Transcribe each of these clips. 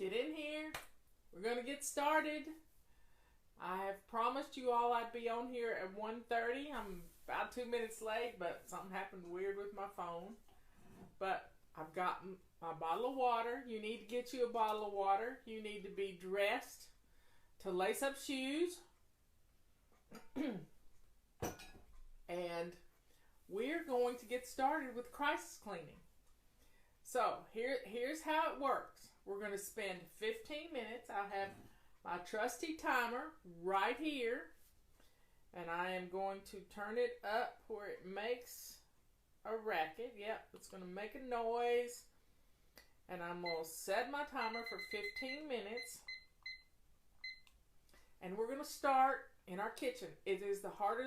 Get in here. We're going to get started. I have promised you all I'd be on here at 1:30. I'm about 2 minutes late, but something happened weird with my phone. But I've got my bottle of water. You need to get you a bottle of water. You need to be dressed to lace up shoes. And we're going to get started with crisis cleaning. So here's how it works. We're going to spend 15 minutes. I have my trusty timer right here, and I am going to turn it up where it makes a racket. Yep, it's going to make a noise, and I'm going to set my timer for 15 minutes, and we're going to start in our kitchen. It is the heart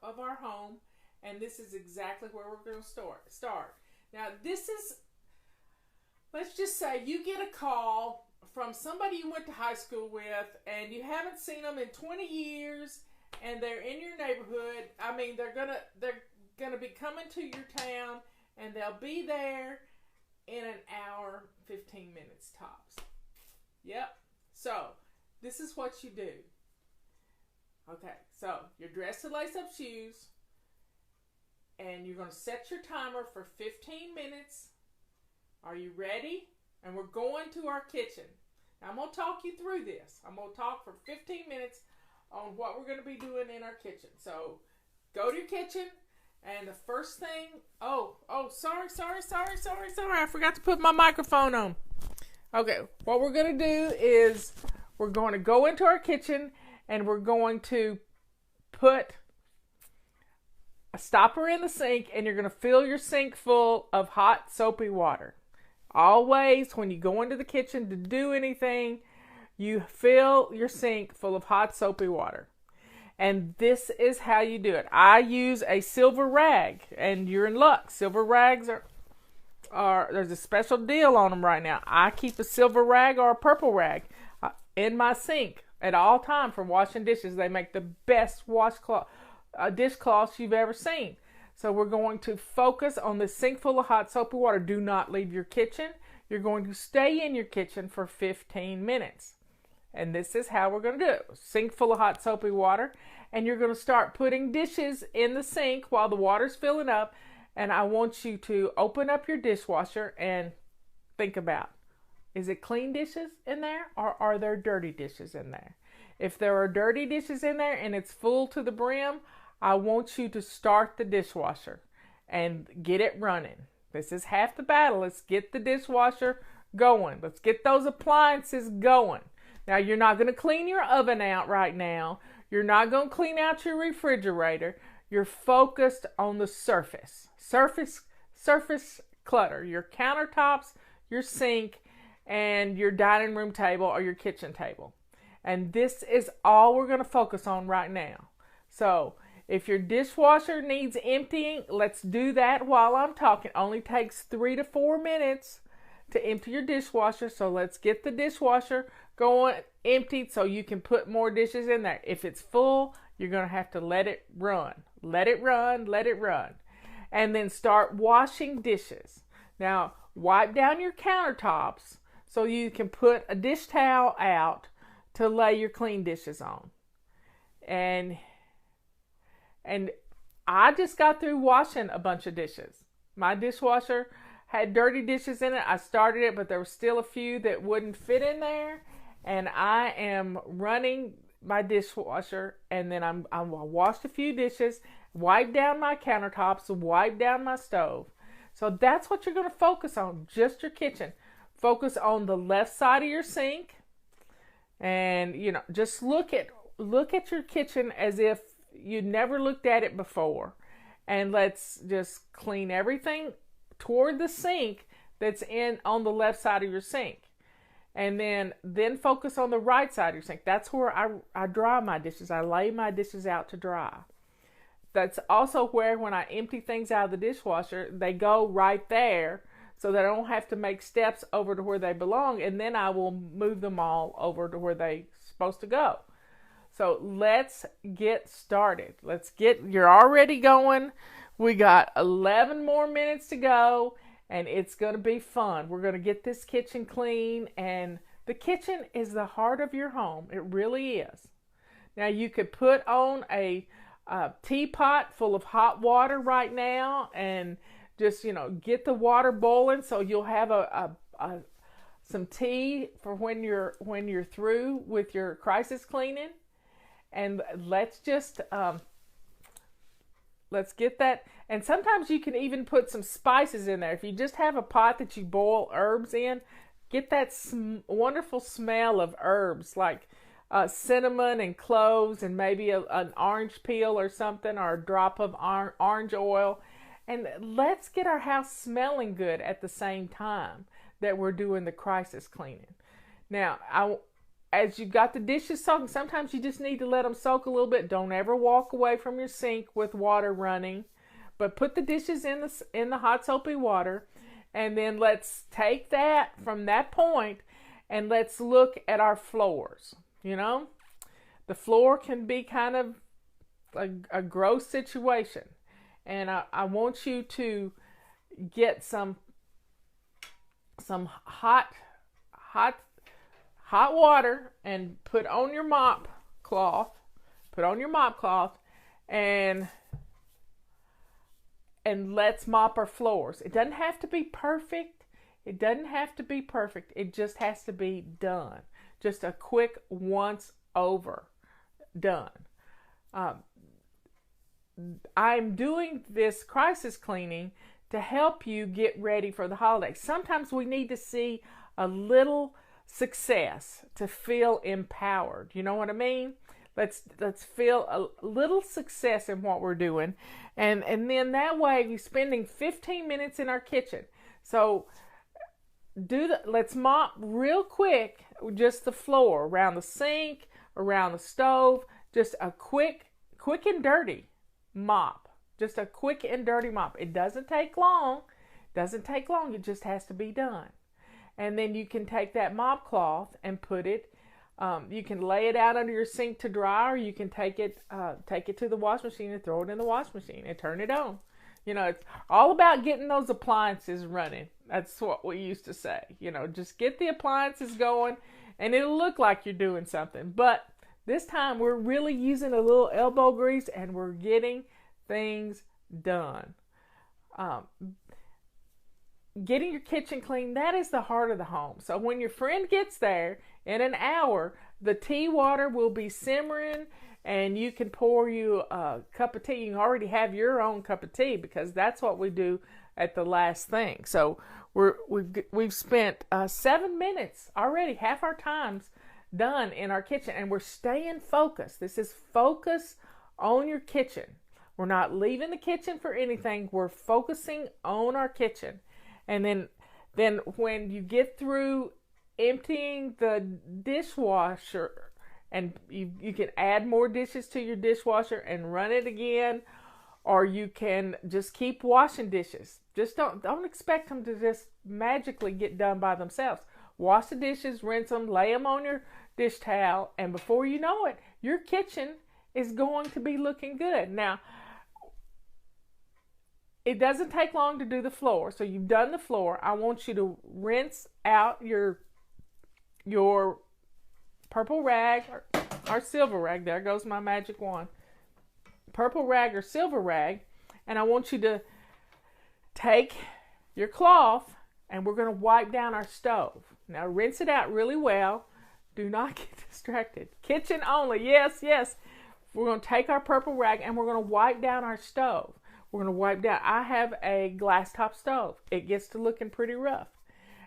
of our home, and this is exactly where we're going to start. Now, this is, let's just say you get a call from somebody you went to high school with, and you haven't seen them in 20 years, and they're in your neighborhood. I mean, they're gonna be coming to your town, and they'll be there in an hour, 15 minutes tops. Yep. So this is what you do. Okay. So you're dressed to lace up shoes, and you're gonna set your timer for 15 minutes. Are you ready? And we're going to our kitchen. Now, I'm going to talk you through this. I'm going to talk for 15 minutes on what we're going to be doing in our kitchen. So, go to your kitchen, and the first thing... sorry. I forgot to put my microphone on. Okay, what we're going to do is we're going to go into our kitchen, and we're going to put a stopper in the sink, and you're going to fill your sink full of hot, soapy water. Always, when you go into the kitchen to do anything, you fill your sink full of hot, soapy water. And this is how you do it. I use a silver rag, and you're in luck. Silver rags are there's a special deal on them right now. I keep a silver rag or a purple rag in my sink at all time for washing dishes. They make the best dishcloths you've ever seen. So we're going to focus on the sink full of hot soapy water. Do not leave your kitchen. You're going to stay in your kitchen for 15 minutes. And this is how we're going to do it. Sink full of hot soapy water. And you're going to start putting dishes in the sink while the water's filling up. And I want you to open up your dishwasher and think about, is it clean dishes in there, or are there dirty dishes in there? If there are dirty dishes in there and it's full to the brim, I want you to start the dishwasher and get it running. This is half the battle. Let's get the dishwasher going. Let's get those appliances going. Now, you're not going to clean your oven out right now. You're not going to clean out your refrigerator. You're focused on the surface. Surface clutter. Your countertops, your sink, and your dining room table or your kitchen table. And this is all we're going to focus on right now. So, if your dishwasher needs emptying, let's do that while I'm talking. It only takes 3 to 4 minutes to empty your dishwasher. So let's get the dishwasher going emptied so you can put more dishes in there. If it's full, you're going to have to let it run. Let it run. And then start washing dishes. Now, wipe down your countertops so you can put a dish towel out to lay your clean dishes on. And I just got through washing a bunch of dishes. My dishwasher had dirty dishes in it. I started it, but there were still a few that wouldn't fit in there. And I am running my dishwasher, and then I washed a few dishes, wiped down my countertops, wiped down my stove. So that's what you're going to focus on, just your kitchen. Focus on the left side of your sink, and just look at your kitchen as if you never looked at it before, and let's just clean everything toward the sink that's on the left side of your sink, and then focus on the right side of your sink. That's where I dry my dishes. I lay my dishes out to dry. That's also where, when I empty things out of the dishwasher, they go right there so that I don't have to make steps over to where they belong, and then I will move them all over to where they're supposed to go. So let's get started. You're already going. We got 11 more minutes to go, and it's going to be fun. We're going to get this kitchen clean and The kitchen is the heart of your home. It really is. Now you could put on a teapot full of hot water right now and just, get the water boiling so you'll have some tea for when you're through with your crisis cleaning. And let's get that. And sometimes you can even put some spices in there. If you just have a pot that you boil herbs in, get that wonderful smell of herbs like cinnamon and cloves and maybe an orange peel or something, or a drop of orange oil. And let's get our house smelling good at the same time that we're doing the crisis cleaning. Now, as you got the dishes soaking, sometimes you just need to let them soak a little bit. Don't ever walk away from your sink with water running, but put the dishes in the hot soapy water, and then let's take that from that point and let's look at our floors. The floor can be kind of a gross situation, and I want you to get some hot water and put on your mop cloth. And let's mop our floors. It doesn't have to be perfect. It just has to be done. Just a quick once over. Done. I'm doing this crisis cleaning to help you get ready for the holidays. Sometimes we need to see a little success to feel empowered. You know what I mean? Let's feel a little success in what we're doing. And then that way we're spending 15 minutes in our kitchen. So let's mop real quick, just the floor, around the sink, around the stove, just a quick and dirty mop. Just a quick and dirty mop. It doesn't take long. It just has to be done. And then you can take that mop cloth and put it, you can lay it out under your sink to dry, or you can take it to the wash machine and throw it in the wash machine and turn it on. It's all about getting those appliances running. That's what we used to say. Just get the appliances going and it'll look like you're doing something. But this time we're really using a little elbow grease and we're getting things done. Getting your kitchen clean, that is the heart of the home. So when your friend gets there in an hour, the tea water will be simmering and you can pour you a cup of tea. You can already have your own cup of tea because that's what we do at the last thing. So we've spent 7 minutes already, half our time's done in our kitchen, and we're staying focused. This is focus on your kitchen. We're not leaving the kitchen for anything. We're focusing on our kitchen. And then when you get through emptying the dishwasher, and you can add more dishes to your dishwasher and run it again, or you can just keep washing dishes. Just don't expect them to just magically get done by themselves. Wash the dishes, rinse them, lay them on your dish towel, and before you know it, your kitchen is going to be looking good. Now, it doesn't take long to do the floor. So you've done the floor. I want you to rinse out your purple rag or silver rag. There goes my magic wand. Purple rag or silver rag. And I want you to take your cloth and we're going to wipe down our stove. Now rinse it out really well. Do not get distracted. Kitchen only. Yes. We're going to take our purple rag and we're going to wipe down our stove. We're going to wipe down. I have a glass top stove. It gets to looking pretty rough.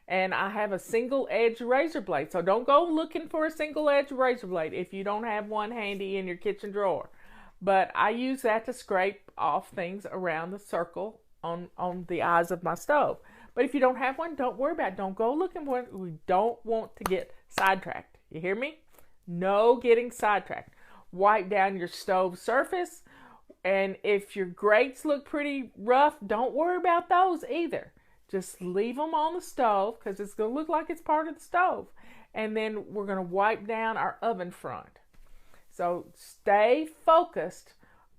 And I have a single edge razor blade. So don't go looking for a single edge razor blade if you don't have one handy in your kitchen drawer. But I use that to scrape off things around the circle on the eyes of my stove. But if you don't have one, don't worry about it. Don't go looking for it. We don't want to get sidetracked. You hear me? No getting sidetracked. Wipe down your stove surface. And if your grates look pretty rough, don't worry about those either. Just leave them on the stove because it's going to look like it's part of the stove. And then we're going to wipe down our oven front. So stay focused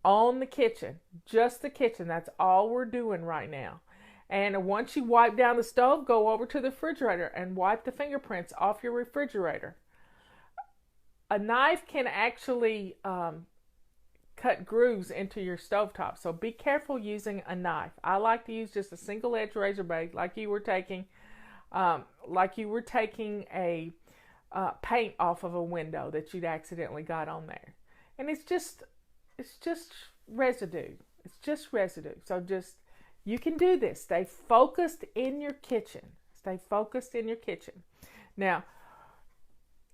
on the kitchen, just the kitchen. That's all we're doing right now. And once you wipe down the stove, go over to the refrigerator and wipe the fingerprints off your refrigerator. A knife can actually cut grooves into your stovetop, so be careful using a knife. I like to use just a single edge razor blade, like you were taking a paint off of a window that you'd accidentally got on there. And it's just residue. It's just residue. So you can do this. Stay focused in your kitchen. Stay focused in your kitchen. Now,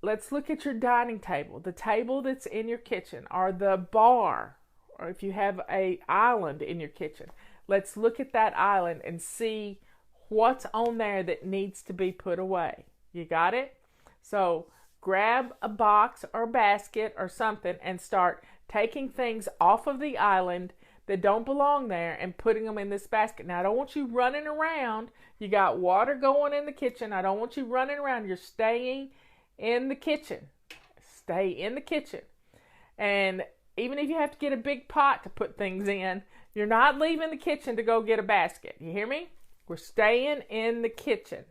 let's look at your dining table. The table that's in your kitchen, or the bar, or if you have an island in your kitchen. Let's look at that island and see what's on there that needs to be put away. You got it? So grab a box or basket or something and start taking things off of the island that don't belong there and putting them in this basket. Now, I don't want you running around. You got water going in the kitchen. I don't want you running around. You're staying in the kitchen. Stay in the kitchen. And even if you have to get a big pot to put things in, you're not leaving the kitchen to go get a basket. You hear me? We're staying in the kitchen.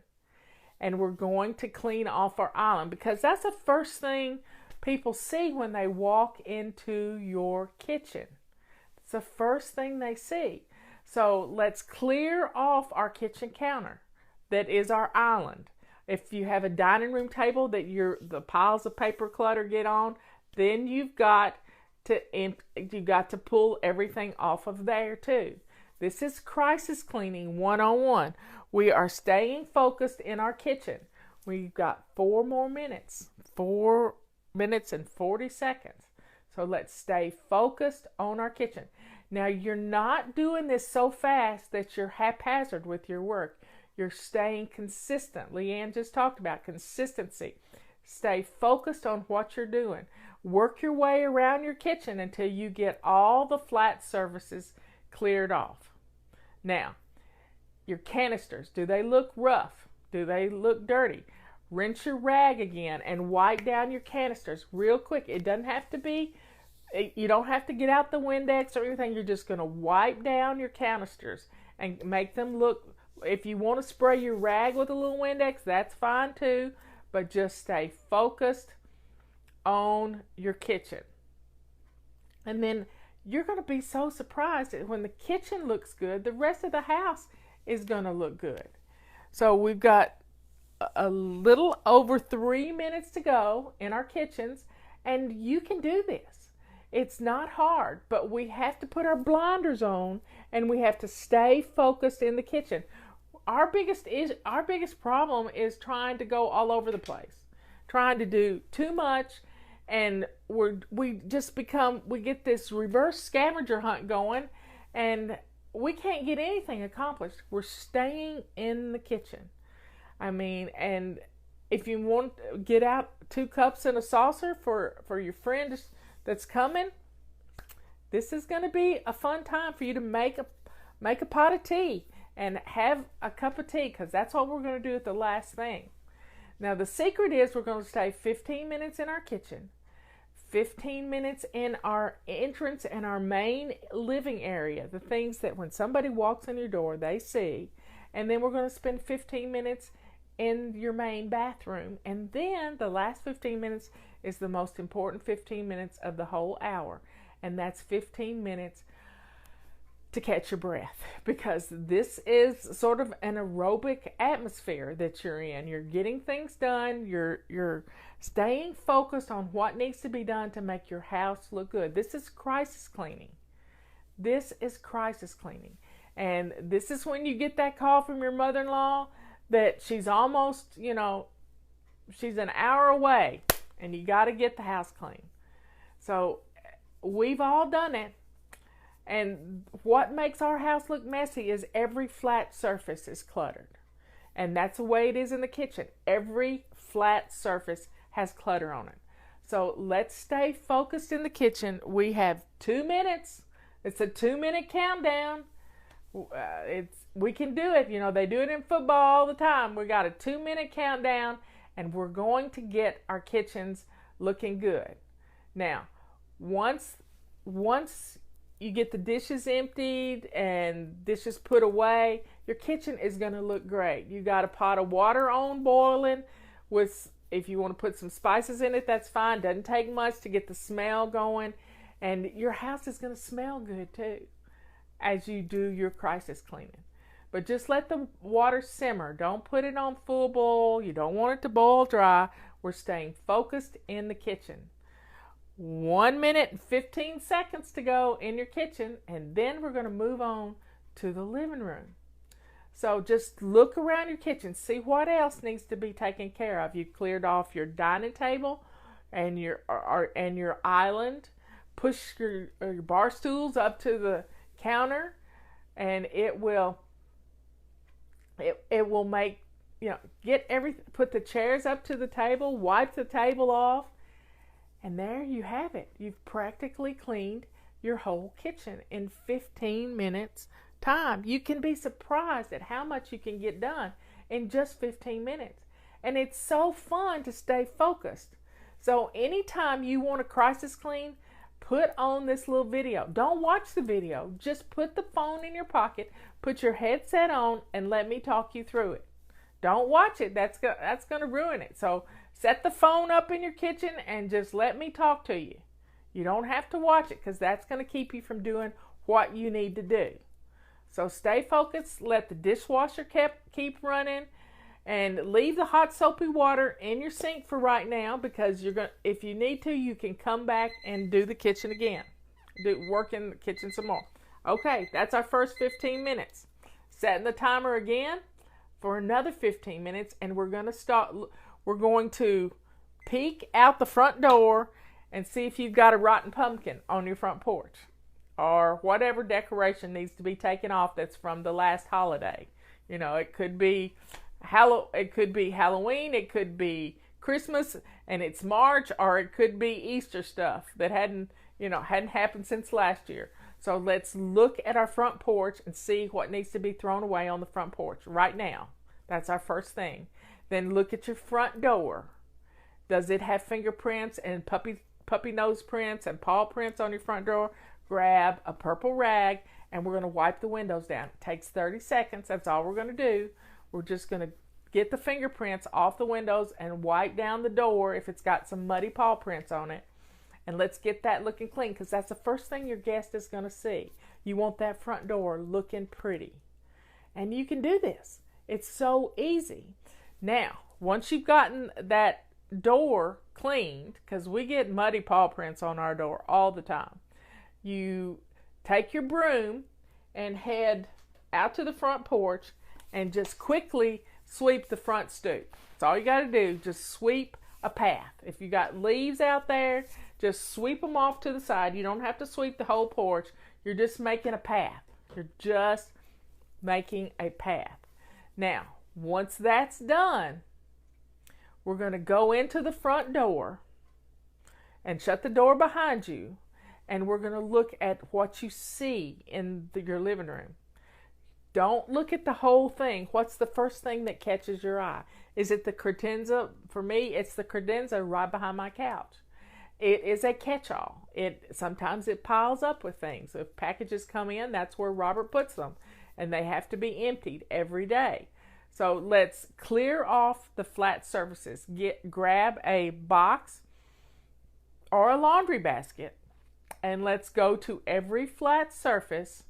And we're going to clean off our island, because that's the first thing people see when they walk into your kitchen. It's the first thing they see. So let's clear off our kitchen counter that is our island. If you have a dining room table that the piles of paper clutter get on, then you've got to pull everything off of there too. This is crisis cleaning 101. We are staying focused in our kitchen. We've got 4 more minutes. 4 minutes and 40 seconds. So let's stay focused on our kitchen. Now, you're not doing this so fast that you're haphazard with your work. You're staying consistent. Leanne just talked about consistency. Stay focused on what you're doing. Work your way around your kitchen until you get all the flat surfaces cleared off. Now, your canisters, do they look rough? Do they look dirty? Rinse your rag again and wipe down your canisters real quick. It doesn't have to be, you don't have to get out the Windex or anything. You're just going to wipe down your canisters and make them look, if you want to spray your rag with a little Windex, that's fine too. But just stay focused on your kitchen. And then you're going to be so surprised that when the kitchen looks good, the rest of the house is going to look good. So we've got a little over 3 minutes to go in our kitchens, and you can do this. It's not hard, but we have to put our blinders on and we have to stay focused in the kitchen. Our biggest problem is trying to go all over the place, trying to do too much. And we get this reverse scavenger hunt going, and we can't get anything accomplished. We're staying in the kitchen. I mean, and if you want to get out 2 cups and a saucer for your friend that's coming, this is going to be a fun time for you to make a pot of tea and have a cup of tea, because that's what we're going to do at the last thing. Now, the secret is we're going to stay 15 minutes in our kitchen, 15 minutes in our entrance and our main living area, the things that when somebody walks in your door, they see. And then we're going to spend 15 minutes in your main bathroom. And then the last 15 minutes is the most important 15 minutes of the whole hour. And that's 15 minutes to catch your breath, because this is sort of an aerobic atmosphere that you're in. You're getting things done. You're staying focused on what needs to be done to make your house look good. This is crisis cleaning. This is crisis cleaning. And this is when you get that call from your mother-in-law that she's almost, she's an hour away and you got to get the house clean. So we've all done it. And what makes our house look messy is every flat surface is cluttered. And that's the way it is in the kitchen. Every flat surface has clutter on it. So let's stay focused in the kitchen. We have 2 minutes. It's a 2-minute countdown. We can do it. They do it in football all the time. We got a 2-minute countdown, and we're going to get our kitchens looking good. Now, once you get the dishes emptied and dishes put away, your kitchen is going to look great. You got a pot of water on boiling with, if you want to put some spices in it, that's fine. Doesn't take much to get the smell going. And your house is going to smell good too as you do your crisis cleaning. But just let the water simmer. Don't put it on full boil. You don't want it to boil dry. We're staying focused in the kitchen. 1 minute and 15 seconds to go in your kitchen, and then we're going to move on to the living room. So just look around your kitchen, see what else needs to be taken care of. You cleared off your dining table and your island. Push your bar stools up to the counter, and it will make, get everything. Put the chairs up to the table, wipe the table off. And there you have it. You've practically cleaned your whole kitchen in 15 minutes time. You can be surprised at how much you can get done in just 15 minutes. And it's so fun to stay focused. So anytime you want a crisis clean, put on this little video. Don't watch the video. Just put the phone in your pocket, put your headset on, and let me talk you through it. Don't watch it. That's going to ruin it. So set the phone up in your kitchen and just let me talk to you. You don't have to watch it because that's going to keep you from doing what you need to do. So stay focused. Let the dishwasher keep running, and leave the hot soapy water in your sink for right now, because if you need to, you can come back and do the kitchen again. Work in the kitchen some more. Okay, that's our first 15 minutes. Setting the timer again for another 15 minutes, and we're going to peek out the front door and see if you've got a rotten pumpkin on your front porch, or whatever decoration needs to be taken off that's from the last holiday. It could be Halloween, it could be Christmas and it's March, or it could be Easter stuff that hadn't happened since last year. So let's look at our front porch and see what needs to be thrown away on the front porch right now. That's our first thing. Then look at your front door. Does it have fingerprints and puppy nose prints and paw prints on your front door? Grab a purple rag and we're going to wipe the windows down. It takes 30 seconds. That's all we're going to do. We're just going to get the fingerprints off the windows and wipe down the door if it's got some muddy paw prints on it. And let's get that looking clean, because that's the first thing your guest is going to see. You want that front door looking pretty. And you can do this. It's so easy. Now, once you've gotten that door cleaned, because we get muddy paw prints on our door all the time, you take your broom and head out to the front porch and just quickly sweep the front stoop. That's all you got to do. Just sweep a path. If you got leaves out there, just sweep them off to the side. You don't have to sweep the whole porch. You're just making a path. You're just making a path. Now, once that's done, we're going to go into the front door and shut the door behind you, and we're going to look at what you see in your living room. Don't look at the whole thing. What's the first thing that catches your eye? Is it the credenza? For me, it's the credenza right behind my couch. It is a catch-all. Sometimes it piles up with things. If packages come in, that's where Robert puts them, and they have to be emptied every day. So let's clear off the flat surfaces. Grab a box or a laundry basket, and let's go to every flat surface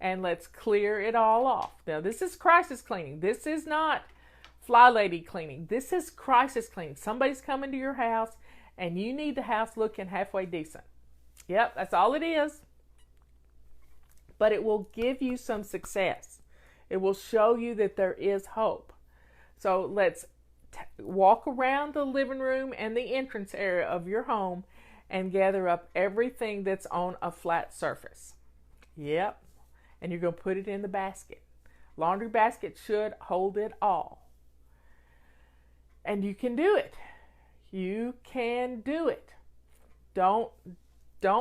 and let's clear it all off. Now, this is crisis cleaning. This is not fly lady cleaning. This is crisis cleaning. Somebody's coming to your house and you need the house looking halfway decent. Yep, that's all it is. But it will give you some success. It will show you that there is hope. So let's walk around the living room and the entrance area of your home and gather up everything that's on a flat surface. Yep. And you're going to put it in the basket. Laundry basket should hold it all. And you can do it. You can do it. Don't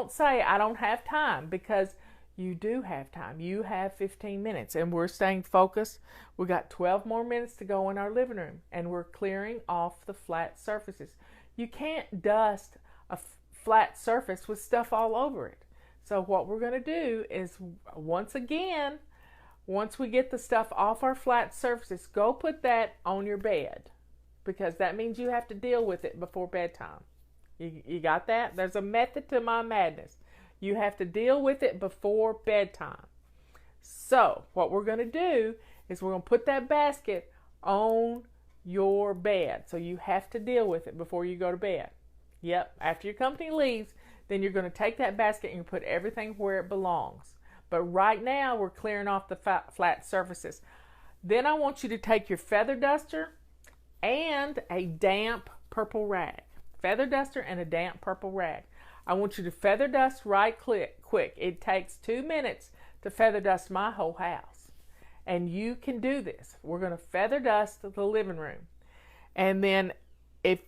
say I don't have time, because you do have time. You have 15 minutes and we're staying focused. We got 12 more minutes to go in our living room and we're clearing off the flat surfaces. You can't dust a flat surface with stuff all over it. So what we're going to do is, once again, once we get the stuff off our flat surfaces, go put that on your bed, because that means you have to deal with it before bedtime. You got that? There's a method to my madness. You have to deal with it before bedtime. So what we're going to do is we're going to put that basket on your bed. So you have to deal with it before you go to bed. Yep, after your company leaves, then you're going to take that basket and you put everything where it belongs. But right now we're clearing off the flat surfaces. Then I want you to take your feather duster and a damp purple rag. Feather duster and a damp purple rag. I want you to feather dust right quick. It takes 2 minutes to feather dust my whole house. And you can do this. We're going to feather dust the living room. And then if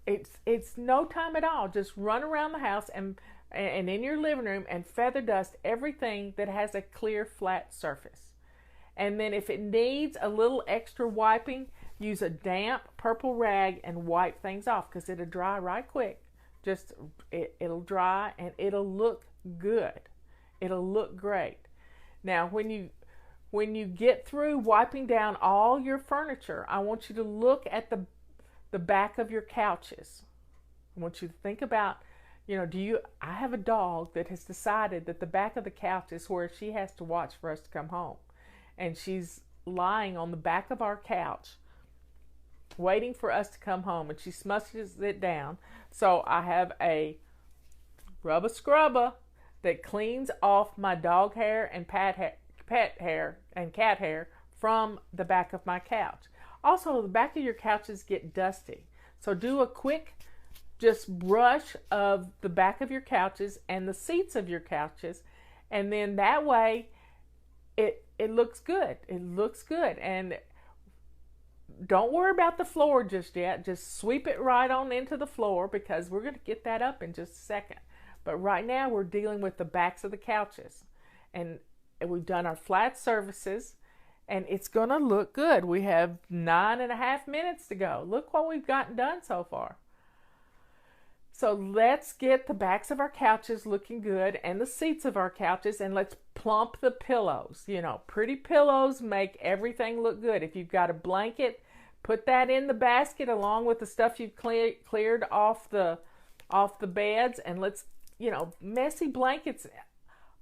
it's no time at all, just run around the house and in your living room and feather dust everything that has a clear flat surface. And then if it needs a little extra wiping, use a damp purple rag and wipe things off, because it'll dry right quick. Just it'll dry and it'll look good. It'll look great. Now when you get through wiping down all your furniture, I want you to look at the back of your couches. I want you to think about, I have a dog that has decided that the back of the couch is where she has to watch for us to come home. And she's lying on the back of our couch waiting for us to come home, and she smushes it down. So I have a rubber scrubber that cleans off my dog hair and pet hair and cat hair from the back of my couch. Also, the back of your couches get dusty. So do a quick just brush of the back of your couches and the seats of your couches, and then that way it looks good. It looks good. And don't worry about the floor just yet. Just sweep it right on into the floor, because we're going to get that up in just a second. But right now we're dealing with the backs of the couches. And we've done our flat surfaces, and it's going to look good. We have 9.5 minutes to go. Look what we've gotten done so far. So let's get the backs of our couches looking good and the seats of our couches, and let's plump the pillows. Pretty pillows make everything look good. If you've got a blanket, put that in the basket along with the stuff you've cleared off the beds, and let's, messy blankets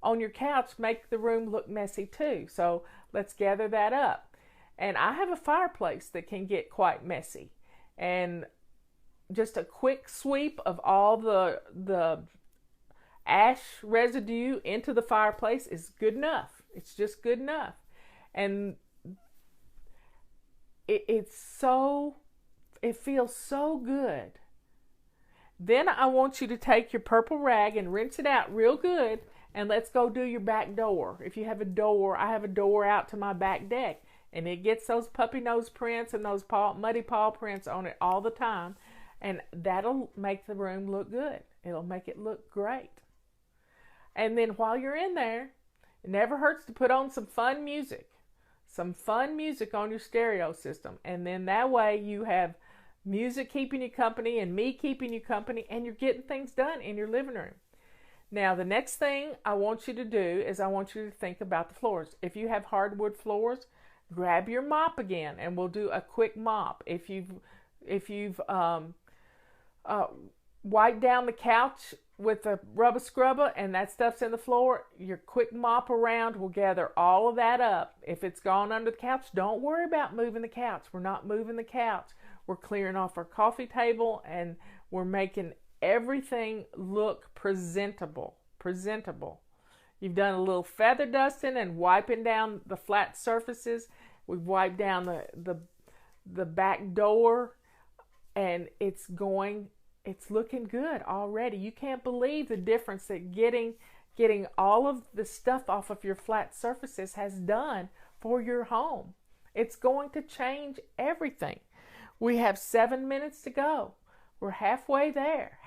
on your couch make the room look messy too. So let's gather that up. And I have a fireplace that can get quite messy, and just a quick sweep of all the ash residue into the fireplace is good enough. It's just good enough. And it feels so good. Then I want you to take your purple rag and rinse it out real good, and let's go do your back door. If you have a door, I have a door out to my back deck, and it gets those puppy nose prints and those muddy paw prints on it all the time. And that'll make the room look good. It'll make it look great. And then while you're in there, it never hurts to put on some fun music. Some fun music on your stereo system. And then that way you have music keeping you company and me keeping you company, and you're getting things done in your living room. Now, the next thing I want you to do is I want you to think about the floors. If you have hardwood floors, grab your mop again, and we'll do a quick mop. If you've wipe down the couch with a rubber scrubber and that stuff's in the floor, your quick mop around will gather all of that up. If it's gone under the couch, don't worry about moving the couch. We're not moving the couch. We're clearing off our coffee table, and we're making everything look presentable. You've done a little feather dusting and wiping down the flat surfaces. We've wiped down the back door, and it's looking good already. You can't believe the difference that getting all of the stuff off of your flat surfaces has done for your home. It's going to change everything. We have 7 minutes to go. We're halfway there.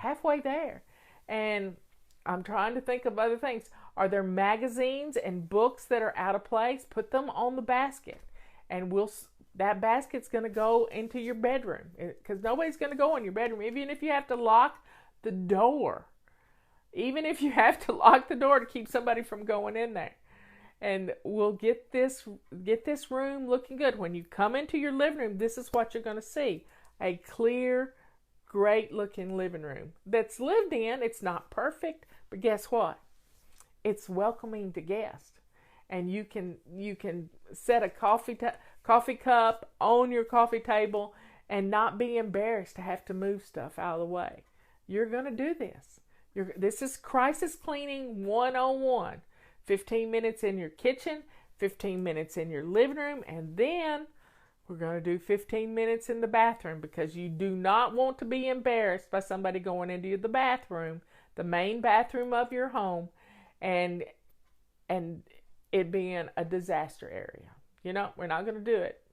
And I'm trying to think of other things. Are there magazines and books that are out of place? Put them on the basket, and that basket's going to go into your bedroom, because nobody's going to go in your bedroom. Even if you have to lock the door, even if you have to lock the door to keep somebody from going in there. And we'll get this room looking good. When you come into your living room, this is what you're going to see. A clear, great looking living room that's lived in. It's not perfect, but guess what? It's welcoming to guests. And you can set a coffee cup on your coffee table and not be embarrassed to have to move stuff out of the way. You're going to do this. This is crisis cleaning 101. 15 minutes in your kitchen, 15 minutes in your living room, and then we're going to do 15 minutes in the bathroom, because you do not want to be embarrassed by somebody going into the bathroom, the main bathroom of your home, and it being a disaster area. We're not going to do it.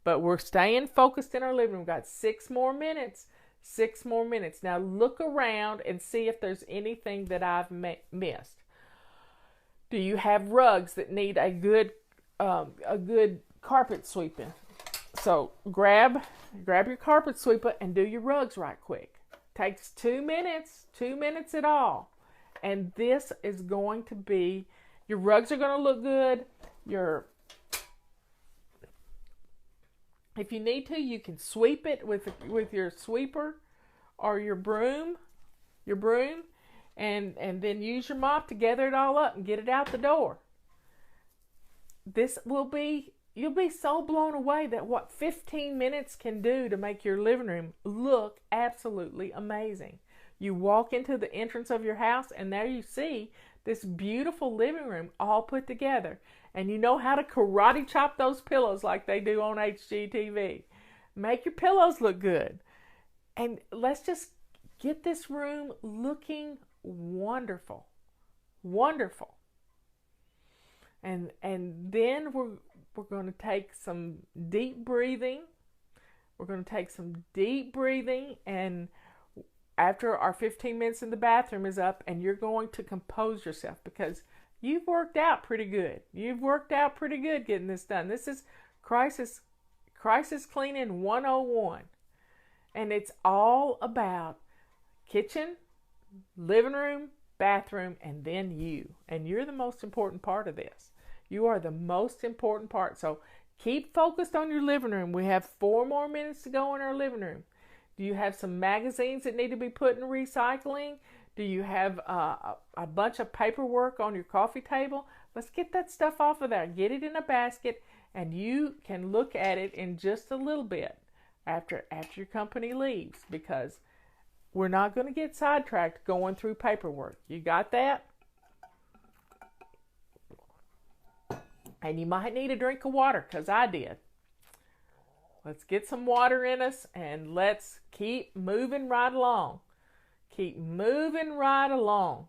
But we're staying focused in our living room. We've got 6 more minutes. 6 more minutes. Now look around and see if there's anything that I've missed. Do you have rugs that need a good carpet sweeping? So grab your carpet sweeper and do your rugs right quick. Takes 2 minutes, 2 minutes at all. And this is going to be, your rugs are going to look good. If you need to, you can sweep it with your sweeper or your broom, and then use your mop to gather it all up and get it out the door. You'll be so blown away that what 15 minutes can do to make your living room look absolutely amazing. You walk into the entrance of your house and there you see this beautiful living room all put together. And you know how to karate chop those pillows like they do on HGTV. Make your pillows look good. And let's just get this room looking wonderful. Wonderful. And then we're going to take some deep breathing. We're going to take some deep breathing, and after our 15 minutes in the bathroom is up, and you're going to compose yourself, because you've worked out pretty good. You've worked out pretty good getting this done. This is crisis cleaning 101. And it's all about kitchen, living room, bathroom, and then you. And you're the most important part of this. You are the most important part. So keep focused on your living room. We have 4 more minutes to go in our living room. Do you have some magazines that need to be put in recycling? Do you have a bunch of paperwork on your coffee table? Let's get that stuff off of there. Get it in a basket, and you can look at it in just a little bit after your company leaves, because we're not going to get sidetracked going through paperwork. You got that? And you might need a drink of water, because I did. Let's get some water in us, and let's keep moving right along. Keep moving right along.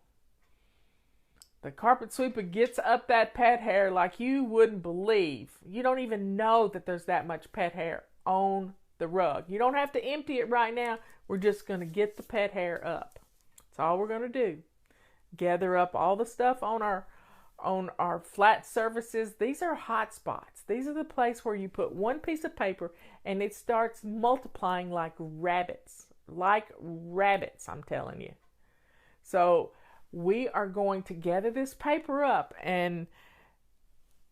The carpet sweeper gets up that pet hair like you wouldn't believe. You don't even know that there's that much pet hair on the rug. You don't have to empty it right now. We're just going to get the pet hair up. That's all we're going to do. Gather up all the stuff on our flat surfaces. These are hot spots. These are the place where you put one piece of paper and it starts multiplying like rabbits. Like rabbits, I'm telling you. So we are going to gather this paper up, and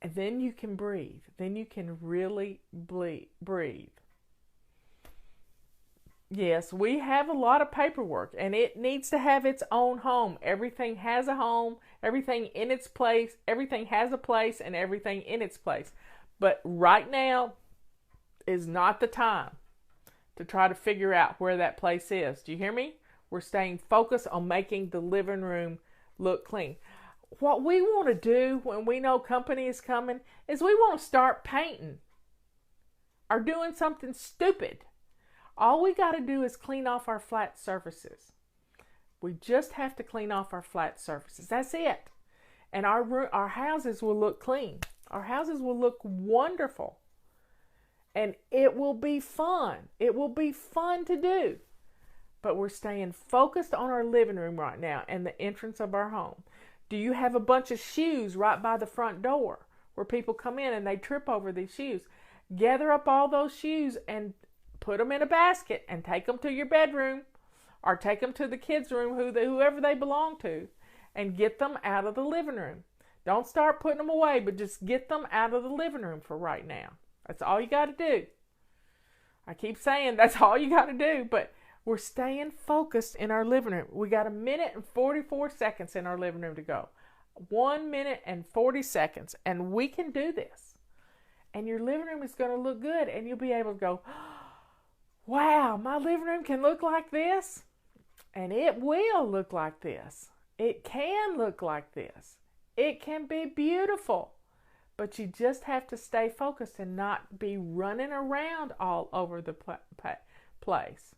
then you can breathe. Then you can really breathe. Yes, we have a lot of paperwork, and it needs to have its own home. Everything has a home, everything in its place, everything has a place, and everything in its place. But right now is not the time to try to figure out where that place is. Do you hear me? We're staying focused on making the living room look clean. What we want to do when we know company is coming is we want to start painting or doing something stupid. All we got to do is clean off our flat surfaces. We just have to clean off our flat surfaces. That's it. And our houses will look clean. Our houses will look wonderful. And it will be fun. It will be fun to do. But we're staying focused on our living room right now and the entrance of our home. Do you have a bunch of shoes right by the front door where people come in and they trip over these shoes? Gather up all those shoes and put them in a basket and take them to your bedroom or take them to the kids' room, whoever they belong to, and get them out of the living room. Don't start putting them away, but just get them out of the living room for right now. That's all you got to do. I keep saying that's all you got to do, but we're staying focused in our living room. We got 1 minute and 44 seconds in our living room to go. 1 minute and 40 seconds, and we can do this. And your living room is going to look good, and you'll be able to go, wow, my living room can look like this, and it will look like this. It can look like this. It can be beautiful, but you just have to stay focused and not be running around all over the place.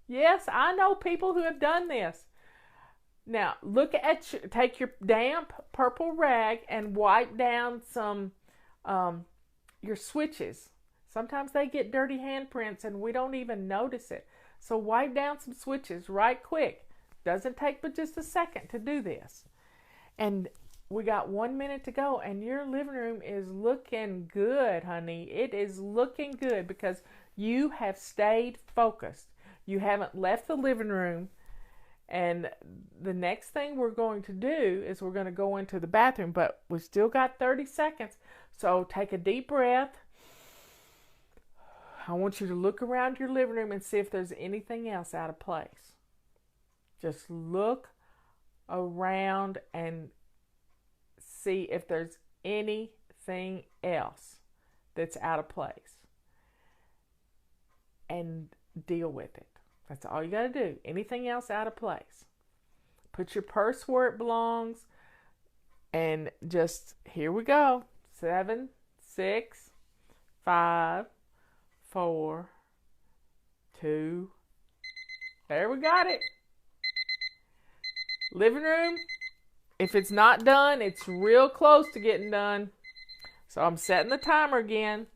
Yes, I know people who have done this. Now, take your damp purple rag and wipe down some your switches. Sometimes they get dirty handprints and we don't even notice it. So wipe down some switches right quick. Doesn't take but just a second to do this. And we got 1 minute to go, and your living room is looking good, honey. It is looking good because you have stayed focused. You haven't left the living room. And the next thing we're going to do is we're going to go into the bathroom, but we still got 30 seconds. So take a deep breath. I want you to look around your living room and see if there's anything else out of place. Just look around and see if there's anything else that's out of place. And deal with it. That's all you got to do. Anything else out of place. Put your purse where it belongs. And just, here we go. 7, 6, 5, 4, 2. There we got it. Living room. If it's not done, it's real close to getting done. So I'm setting the timer again.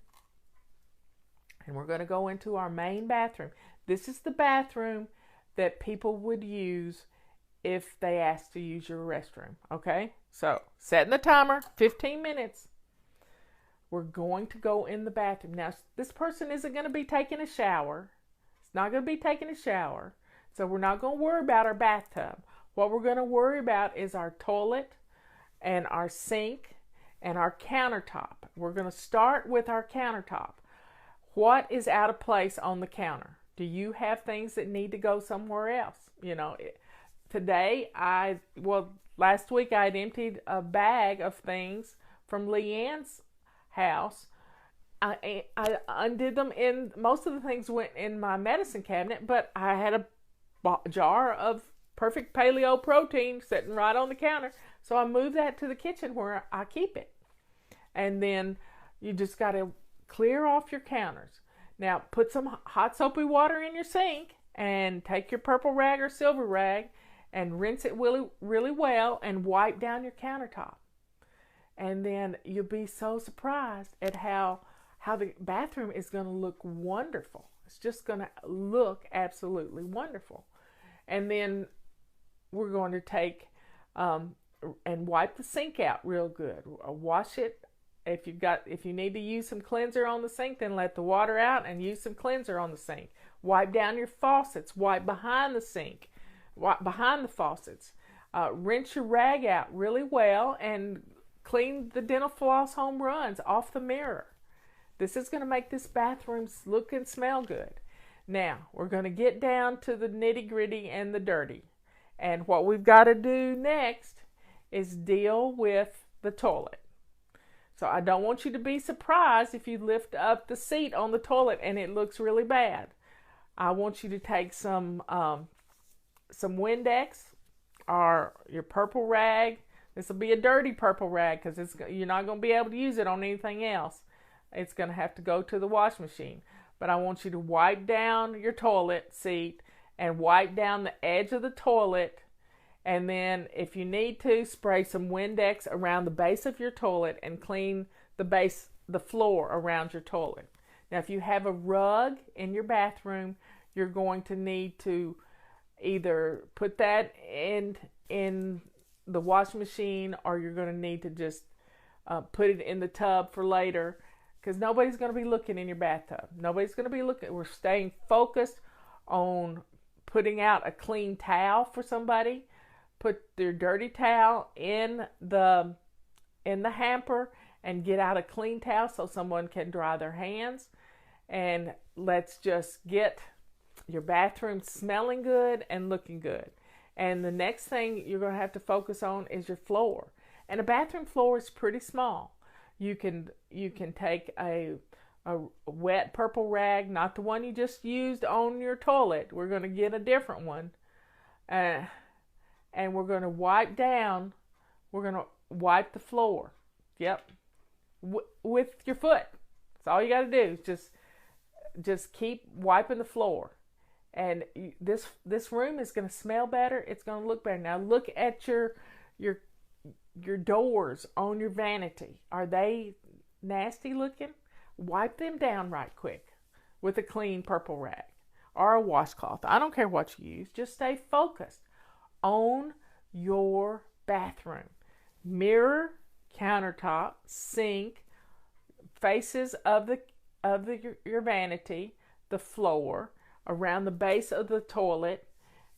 And we're going to go into our main bathroom. This is the bathroom that people would use if they asked to use your restroom. Okay? So, setting the timer, 15 minutes. We're going to go in the bathroom. Now, this person isn't going to be taking a shower. It's not going to be taking a shower. So, we're not going to worry about our bathtub. What we're going to worry about is our toilet and our sink and our countertop. We're going to start with our countertop. What is out of place on the counter? Do you have things that need to go somewhere else? You know, today last week I had emptied a bag of things from Leanne's house. I undid them, in most of the things went in my medicine cabinet, but I had a jar of perfect paleo protein sitting right on the counter. So I moved that to the kitchen where I keep it. And then you just got to clear off your counters. Now, put some hot soapy water in your sink and take your purple rag or silver rag and rinse it really, really well and wipe down your countertop. And then you'll be so surprised at how the bathroom is going to look wonderful. It's just going to look absolutely wonderful. And then we're going to take and wipe the sink out real good. Wash it. If you need to use some cleanser on the sink, then let the water out and use some cleanser on the sink. Wipe down your faucets. Wipe behind the sink. Wipe behind the faucets. Rinse your rag out really well and clean the dental floss home runs off the mirror. This is going to make this bathroom look and smell good. Now, we're going to get down to the nitty-gritty and the dirty. And what we've got to do next is deal with the toilet. So I don't want you to be surprised if you lift up the seat on the toilet and it looks really bad. I want you to take some Windex or your purple rag. This will be a dirty purple rag because you're not going to be able to use it on anything else. It's going to have to go to the wash machine. But I want you to wipe down your toilet seat and wipe down the edge of the toilet. And then if you need to, spray some Windex around the base of your toilet and clean the floor around your toilet. Now, if you have a rug in your bathroom, you're going to need to either put that in the washing machine, or you're going to need to just put it in the tub for later, because nobody's going to be looking in your bathtub. Nobody's going to be looking. We're staying focused on putting out a clean towel for somebody. Put their dirty towel in the hamper and get out a clean towel so someone can dry their hands. And let's just get your bathroom smelling good and looking good. And the next thing you're going to have to focus on is your floor. And a bathroom floor is pretty small. You can take a wet purple rag, not the one you just used on your toilet. We're going to get a different one. And we're going to wipe down. We're going to wipe the floor. Yep. With your foot. That's all you got to do. Just keep wiping the floor. And this room is going to smell better. It's going to look better. Now look at your doors on your vanity. Are they nasty looking? Wipe them down right quick with a clean purple rag or a washcloth. I don't care what you use. Just stay focused on your bathroom. Mirror, countertop, sink, faces of your vanity, the floor, around the base of the toilet,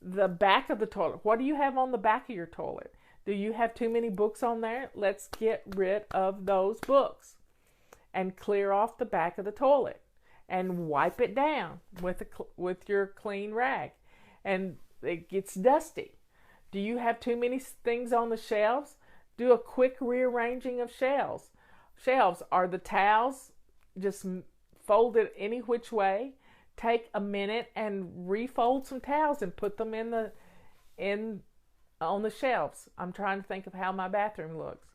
the back of the toilet. What do you have on the back of your toilet? Do you have too many books on there? Let's get rid of those books and clear off the back of the toilet and wipe it down with your clean rag. And it gets dusty. Do you have too many things on the shelves? Do a quick rearranging of shelves. Are the towels just folded any which way? Take a minute and refold some towels and put them on the shelves. I'm trying to think of how my bathroom looks.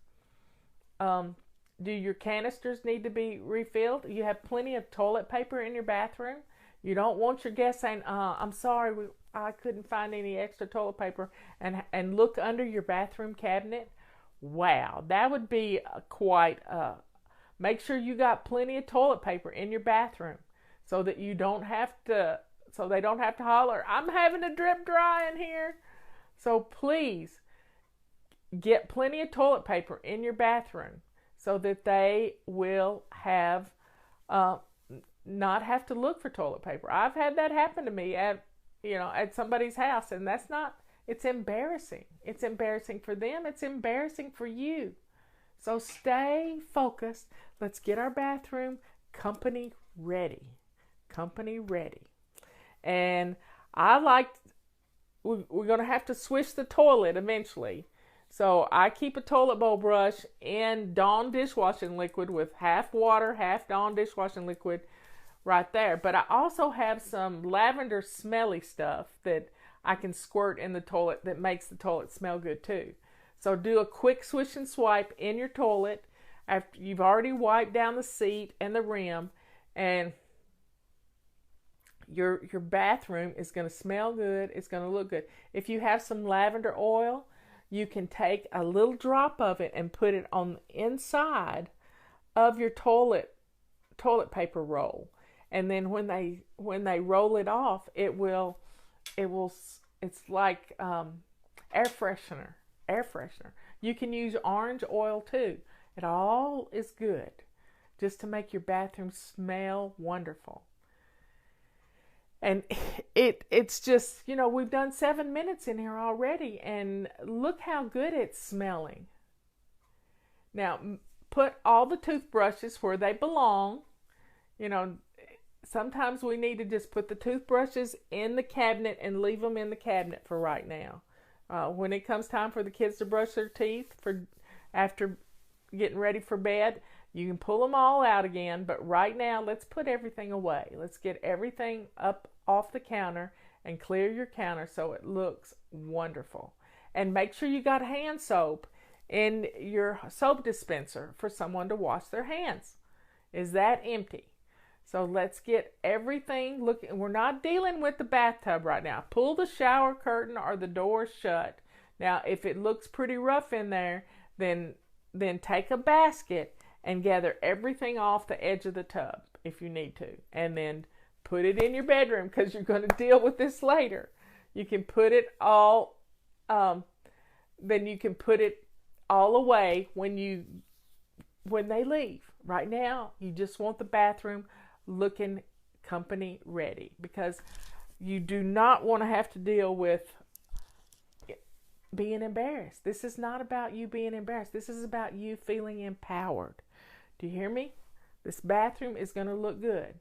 Do your canisters need to be refilled? You have plenty of toilet paper in your bathroom. You don't want your guests saying, I'm sorry, I couldn't find any extra toilet paper, and look under your bathroom cabinet. Wow, that would be make sure you got plenty of toilet paper in your bathroom so that they don't have to holler, I'm having a drip dry in here. So please get plenty of toilet paper in your bathroom so that they will have not have to look for toilet paper. I've had that happen to me at somebody's house, and it's embarrassing. It's embarrassing for them. It's embarrassing for you. So stay focused. Let's get our bathroom company ready. Company ready. And we're going to have to swish the toilet eventually. So I keep a toilet bowl brush in Dawn dishwashing liquid with half water, half Dawn dishwashing liquid right there. But I also have some lavender smelly stuff that I can squirt in the toilet that makes the toilet smell good too. So do a quick swish and swipe in your toilet after you've already wiped down the seat and the rim, and your bathroom is going to smell good. It's going to look good. If you have some lavender oil, you can take a little drop of it and put it on the inside of your toilet paper roll. And then when they roll it off, it's like air freshener. You can use orange oil too. It all is good just to make your bathroom smell wonderful. And it's just, we've done 7 minutes in here already, and look how good it's smelling. Now, put all the toothbrushes where they belong. Sometimes we need to just put the toothbrushes in the cabinet and leave them in the cabinet for right now. When it comes time for the kids to brush their teeth after getting ready for bed, you can pull them all out again. But right now, let's put everything away. Let's get everything up off the counter and clear your counter so it looks wonderful. And make sure you got hand soap in your soap dispenser for someone to wash their hands. Is that empty? So let's get everything looking. We're not dealing with the bathtub right now. Pull the shower curtain or the door shut. Now, if it looks pretty rough in there, then take a basket and gather everything off the edge of the tub if you need to. And then put it in your bedroom because you're going to deal with this later. You can put it all, then you can put it all away when they leave. Right now, you just want the bathroom looking company ready, because You do not want to have to deal with being embarrassed. This is not about you being embarrassed. This is about you feeling empowered. Do you hear me? This bathroom is going to look good.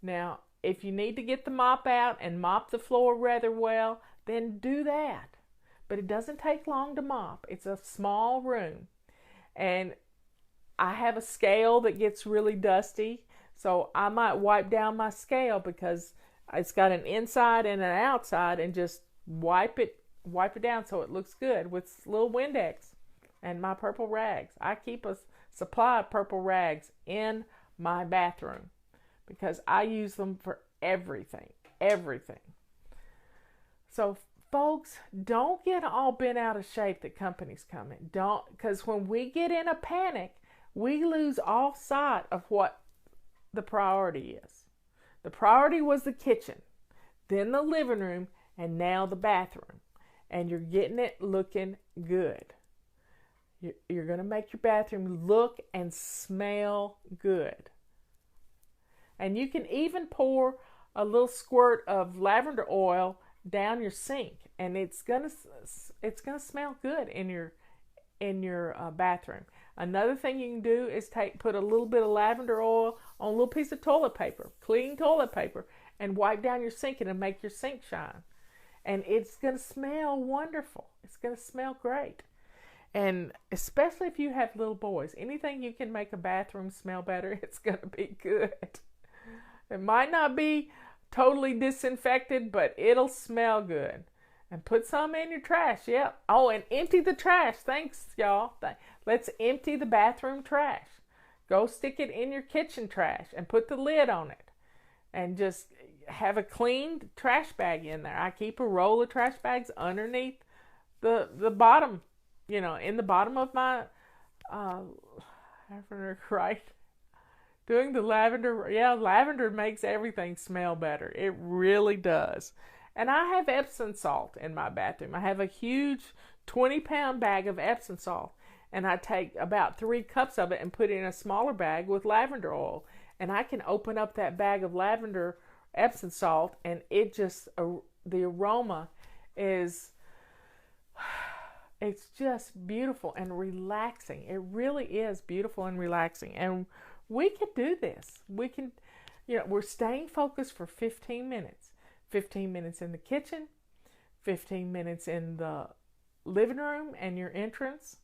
Now, if you need to get the mop out and mop the floor rather well, then do that. But it doesn't take long to mop. It's a small room. And I have a scale that gets really dusty, so I might wipe down my scale because it's got an inside and an outside, and just wipe it down so it looks good with little Windex and my purple rags. I keep a supply of purple rags in my bathroom because I use them for everything. So folks, don't get all bent out of shape that company's coming. Because when we get in a panic, we lose all sight of what the priority is. The priority was the kitchen, then the living room, and now the bathroom. And you're getting it looking good. You're going to make your bathroom look and smell good. And you can even pour a little squirt of lavender oil down your sink, and it's gonna smell good in your bathroom. Another thing you can do is put a little bit of lavender oil on a little piece of toilet paper, clean toilet paper, and wipe down your sink, and it'll make your sink shine. And it's gonna smell wonderful. It's gonna smell great. And especially if you have little boys, anything you can make a bathroom smell better, it's gonna be good. It might not be totally disinfected, but it'll smell good. And put some in your trash. Yep. Oh, and empty the trash. Thanks, y'all. Let's empty the bathroom trash. Go stick it in your kitchen trash and put the lid on it. And just have a clean trash bag in there. I keep a roll of trash bags underneath the bottom, in the bottom of my lavender, right? Doing the lavender, lavender makes everything smell better. It really does. And I have Epsom salt in my bathroom. I have a huge 20-pound bag of Epsom salt. And I take about 3 cups of it and put it in a smaller bag with lavender oil. And I can open up that bag of lavender Epsom salt, and it just, the aroma is, it's just beautiful and relaxing. It really is beautiful and relaxing. And we can do this. We can, we're staying focused for 15 minutes. 15 minutes in the kitchen, 15 minutes in the living room and your entrance,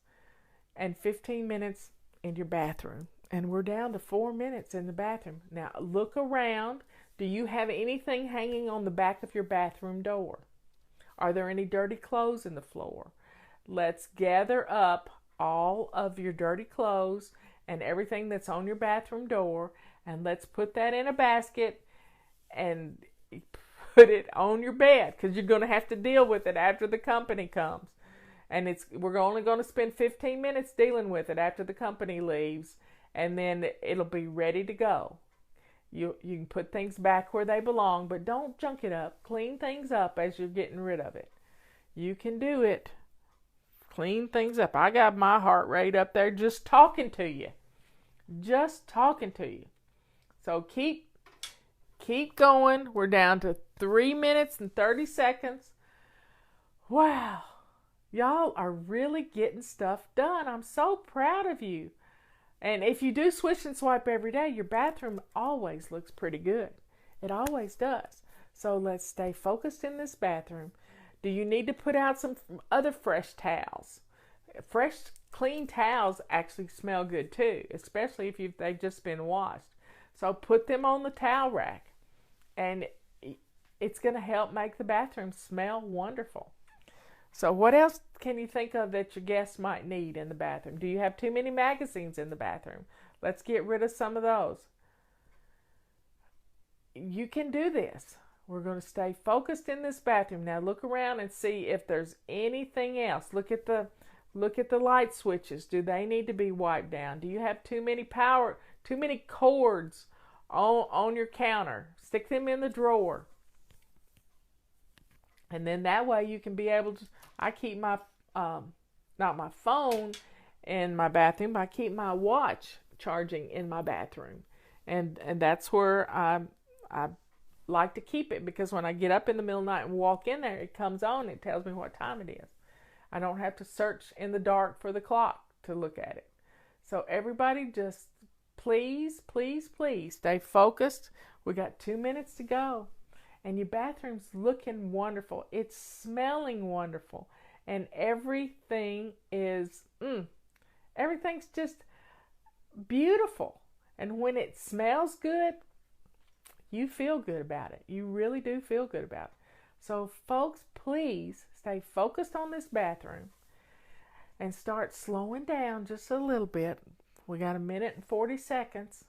and 15 minutes in your bathroom. And we're down to 4 minutes in the bathroom. Now look around. Do you have anything hanging on the back of your bathroom door? Are there any dirty clothes in the floor? Let's gather up all of your dirty clothes and everything that's on your bathroom door, and let's put that in a basket and put it on your bed, because you're going to have to deal with it after the company comes. And we're only going to spend 15 minutes dealing with it after the company leaves, and then it'll be ready to go. You can put things back where they belong, but don't junk it up. Clean things up as you're getting rid of it. You can do it. Clean things up. I got my heart rate up there just talking to you. Just talking to you. So keep going. We're down to 3 minutes and 30 seconds. Wow. Y'all are really getting stuff done. I'm so proud of you. And if you do swish and swipe every day, your bathroom always looks pretty good. It always does. So let's stay focused in this bathroom. Do you need to put out some other fresh towels? Fresh, clean towels actually smell good too, especially if they've just been washed. So put them on the towel rack, and it's going to help make the bathroom smell wonderful. So what else can you think of that your guests might need in the bathroom? Do you have too many magazines in the bathroom? Let's get rid of some of those. You can do this. We're going to stay focused in this bathroom. Now look around and see if there's anything else. Look at the light switches. Do they need to be wiped down? Do you have too many cords on your counter? Stick them in the drawer. And then that way you can be able to, I keep my, not my phone in my bathroom, I keep my watch charging in my bathroom. And that's where I like to keep it because when I get up in the middle of the night and walk in there, it comes on. It tells me what time it is. I don't have to search in the dark for the clock to look at it. So everybody just please, please, please stay focused. We got 2 minutes to go. And your bathroom's looking wonderful. It's smelling wonderful. And everything is, everything's just beautiful. And when it smells good, you feel good about it. You really do feel good about it. So folks, please stay focused on this bathroom and start slowing down just a little bit. We got 1 minute and 40 seconds.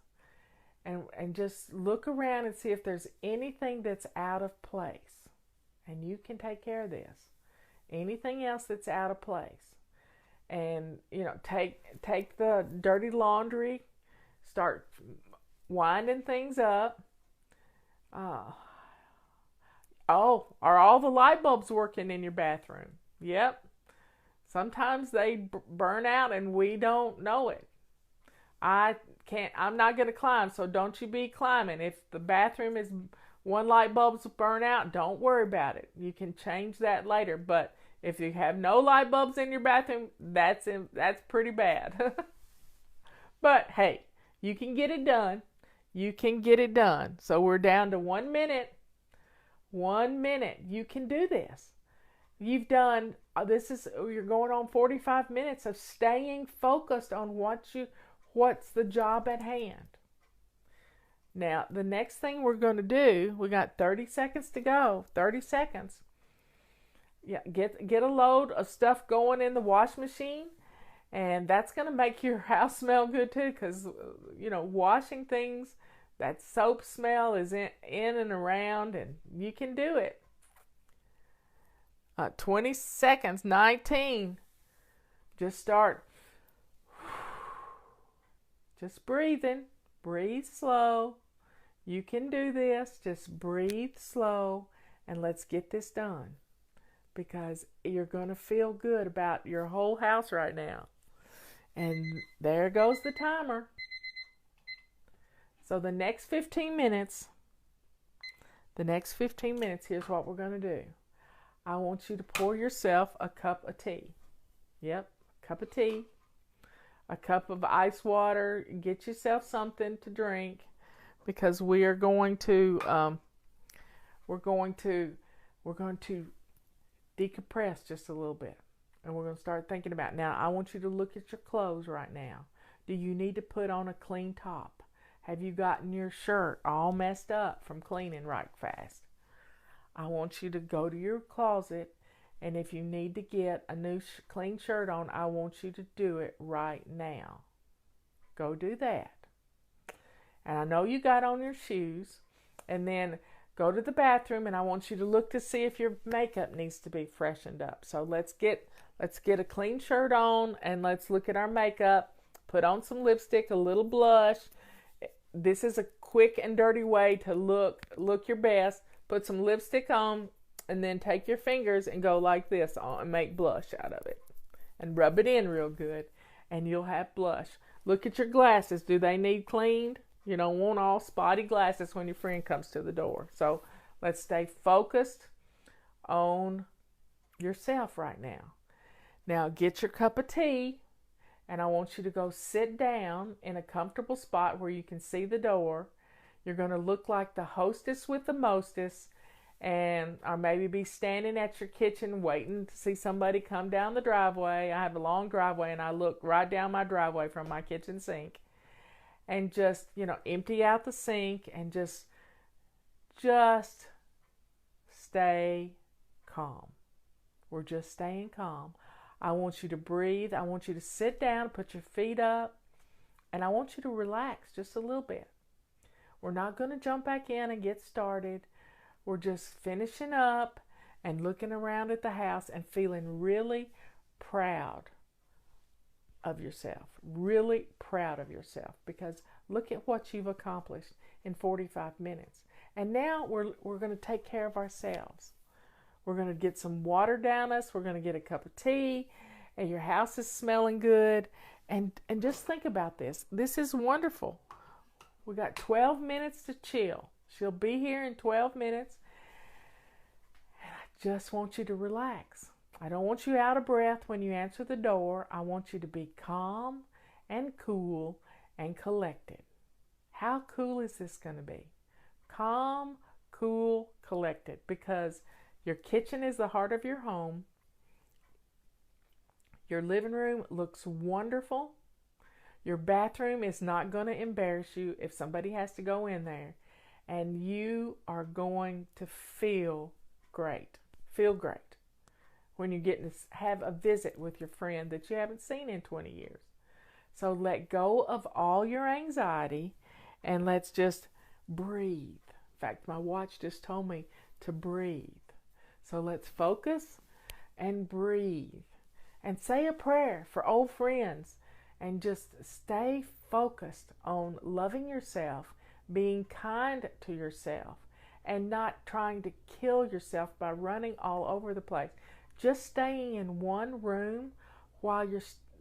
And just look around and see if there's anything that's out of place. And you can take care of this. Anything else that's out of place. And, take the dirty laundry, start winding things up. Are all the light bulbs working in your bathroom? Yep. Sometimes they burn out and we don't know it. I'm not going to climb, so don't you be climbing. If the bathroom is one light bulb's burn out, don't worry about it. You can change that later. But if you have no light bulbs in your bathroom, that's pretty bad. But hey, you can get it done. You can get it done. So we're down to 1 minute. 1 minute. You can do this. You've done, you're going on 45 minutes of staying focused on what's the job at hand. Now, the next thing we're going to do, we got 30 seconds to go. 30 seconds. Yeah, get a load of stuff going in the wash machine, and that's going to make your house smell good too, because, washing things, that soap smell is in and around, and you can do it. 20 seconds, 19. Just start. Just breathing. Breathe slow. You can do this. Just breathe slow, and let's get this done. Because you're going to feel good about your whole house right now. And there goes the timer. So the next 15 minutes, here's what we're going to do. I want you to pour yourself a cup of tea. Yep, a cup of tea. A cup of ice water. Get yourself something to drink, because we are going to decompress just a little bit, and we're going to start thinking about. Now, I want you to look at your clothes right now. Do you need to put on a clean top? Have you gotten your shirt all messed up from cleaning right fast? I want you to go to your closet, and if you need to get a new clean shirt on, I want you to do it right now. Go do that. And I know you got on your shoes, and then go to the bathroom, and I want you to look to see if your makeup needs to be freshened up. So let's get a clean shirt on, and let's look at our makeup. Put on some lipstick, a little blush. This is a quick and dirty way to look your best. Put some lipstick on, and then take your fingers and go like this and make blush out of it. And rub it in real good, and you'll have blush. Look at your glasses. Do they need cleaned? You don't want all spotty glasses when your friend comes to the door. So let's stay focused on yourself right now. Now get your cup of tea, and I want you to go sit down in a comfortable spot where you can see the door. You're going to look like the hostess with the mostest, or maybe be standing at your kitchen waiting to see somebody come down the driveway. I have a long driveway, and I look right down my driveway from my kitchen sink. And just, empty out the sink, and just stay calm. We're just staying calm. I want you to breathe. I want you to sit down, put your feet up, and I want you to relax just a little bit. We're not going to jump back in and get started. We're just finishing up and looking around at the house and feeling really proud of yourself. Really proud of yourself, because look at what you've accomplished in 45 minutes. And now we're going to take care of ourselves. We're going to get some water down us. We're going to get a cup of tea, and your house is smelling good. And just think about this. This is wonderful. We got 12 minutes to chill. She'll be here in 12 minutes. And I just want you to relax. I don't want you out of breath when you answer the door. I want you to be calm and cool and collected. How cool is this going to be? Calm, cool, collected. Because your kitchen is the heart of your home. Your living room looks wonderful. Your bathroom is not going to embarrass you if somebody has to go in there. And you are going to feel great. Feel great when you're getting to have a visit with your friend that you haven't seen in 20 years. So let go of all your anxiety and let's just breathe. In fact, my watch just told me to breathe. So let's focus and breathe and say a prayer for old friends and just stay focused on loving yourself, being kind to yourself, and not trying to kill yourself by running all over the place. Just staying in one room while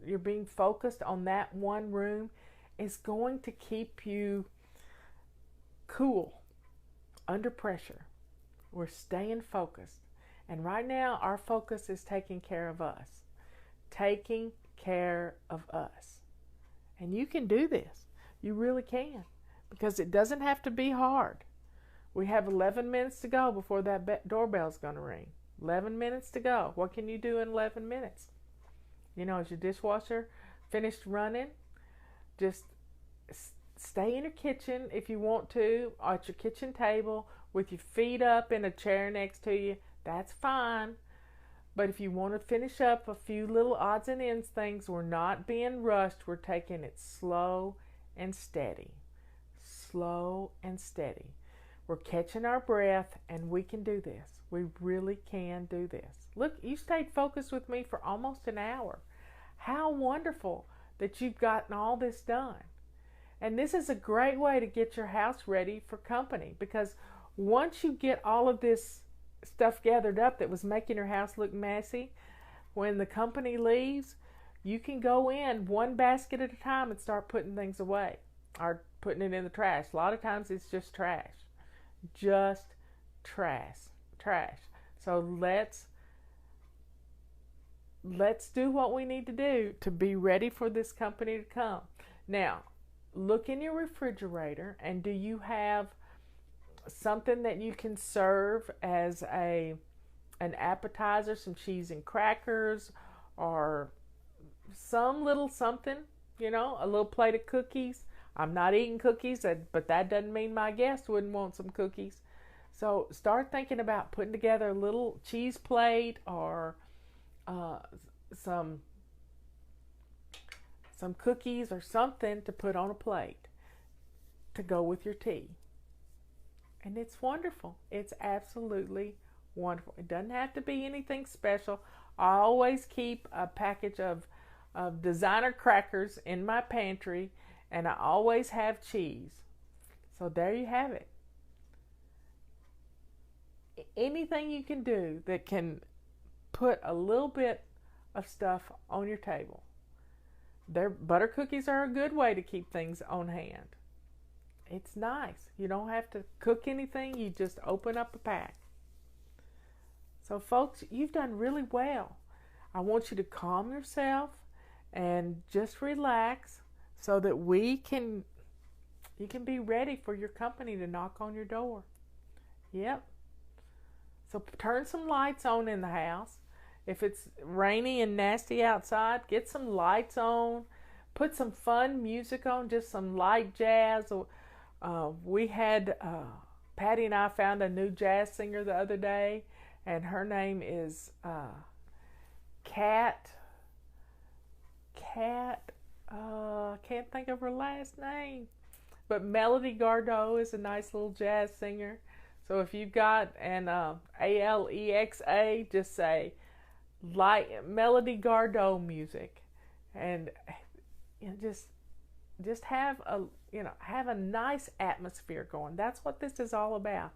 you're being focused on that one room is going to keep you cool under pressure. We're staying focused. And right now, our focus is taking care of us. Taking care of us. And you can do this. You really can. Because it doesn't have to be hard. We have 11 minutes to go before that doorbell's going to ring. 11 minutes to go. What can you do in 11 minutes? You know, is your dishwasher finished running? Just stay in your kitchen if you want to, at your kitchen table, with your feet up in a chair next to you. That's fine. But if you want to finish up a few little odds and ends things, we're not being rushed. We're taking it slow and steady. Slow and steady. We're catching our breath, and we can do this. We really can do this. Look, you stayed focused with me for almost an hour. How wonderful that you've gotten all this done. And this is a great way to get your house ready for company, because once you get all of this stuff gathered up that was making your house look messy, when the company leaves, you can go in one basket at a time and start putting things away or putting it in the trash. A lot of times it's just trash. Just trash. So let's do what we need to do to be ready for this company to come. Now, look in your refrigerator, and do you have something that you can serve as an appetizer, some cheese and crackers, or some little something, you know, a little plate of cookies. I'm not eating cookies, but that doesn't mean my guest wouldn't want some cookies. So start thinking about putting together a little cheese plate or some cookies or something to put on a plate to go with your tea. And it's wonderful. It's absolutely wonderful. It doesn't have to be anything special. I always keep a package of designer crackers in my pantry, and I always have cheese. So there you have it. Anything you can do that can put a little bit of stuff on your table. Butter cookies are a good way to keep things on hand. It's nice. You don't have to cook anything. You just open up a pack. So folks, you've done really well. I want you to calm yourself and just relax so that you can be ready for your company to knock on your door. Yep. So turn some lights on in the house. If it's rainy and nasty outside, get some lights on. Put some fun music on, just some light jazz. We had, Patty and I found a new jazz singer the other day, and her name is Can't think of her last name. But Melody Gardot is a nice little jazz singer. So if you've got an Alexa, just say Melody Gardot music, and just have a nice atmosphere going. That's what this is all about,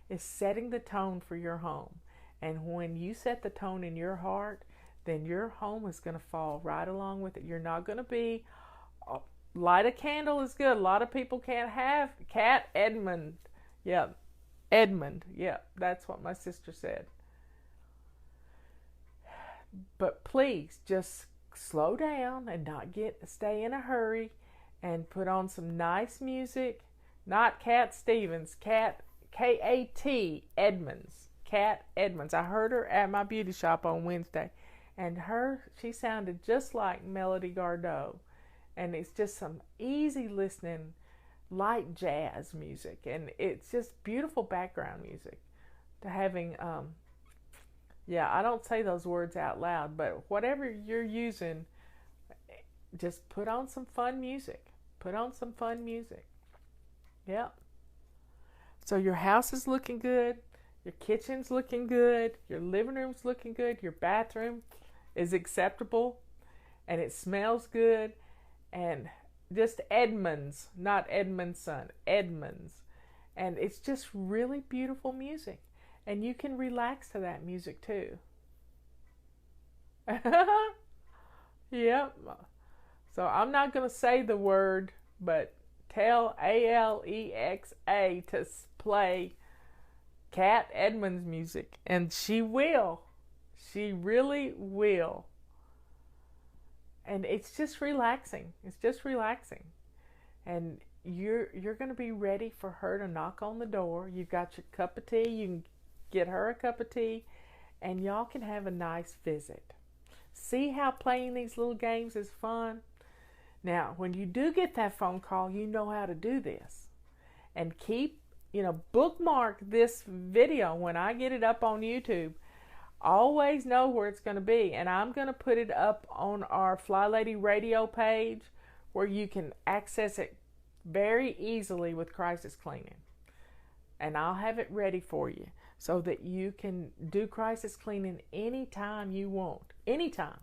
is setting the tone for your home. And when you set the tone in your heart, then your home is going to fall right along with it. You're not going to be, light a candle is good. A lot of people can't have Cat Edmund, Yeah, Edmund. Yeah, that's what my sister said. But please just slow down and not stay in a hurry and put on some nice music. Not Cat Stevens, Cat Kat Edmonds. Cat Edmonds. I heard her at my beauty shop on Wednesday, and she sounded just like Melody Gardot. And it's just some easy listening light jazz music, and it's just beautiful background music to having yeah, I don't say those words out loud, but whatever you're using, just put on some fun music. Put on some fun music. Yep. So your house is looking good, your kitchen's looking good, your living room's looking good, your bathroom is acceptable, and it smells good, and just Edmonds, not Edmondson, Edmonds. And it's just really beautiful music. And you can relax to that music too. Yep. So I'm not going to say the word, but tell Alexa to play Cat Edmonds music. And she will. She really will. And it's just relaxing. It's just relaxing. And you're going to be ready for her to knock on the door. You've got your cup of tea. You can get her a cup of tea, and y'all can have a nice visit. See how playing these little games is fun? Now, when you do get that phone call, you know how to do this. And bookmark this video when I get it up on YouTube. Always know where it's going to be. And I'm going to put it up on our Fly Lady Radio page where you can access it very easily with crisis cleaning. And I'll have it ready for you so that you can do crisis cleaning anytime you want. Anytime.